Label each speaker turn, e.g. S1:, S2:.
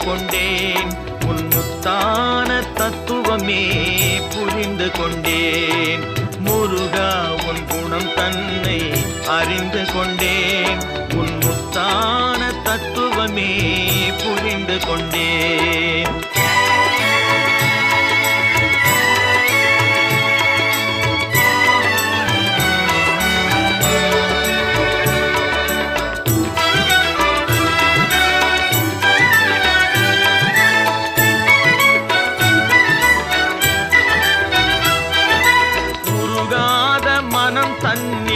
S1: கொண்டேன். உன் முத்தான தத்துவமே புரிந்து கொண்டேன். முருகா உன் குணம் தன்னை அறிந்து கொண்டேன். உன் முத்தான தத்துவமே புரிந்து கொண்டேன். மனம் தன்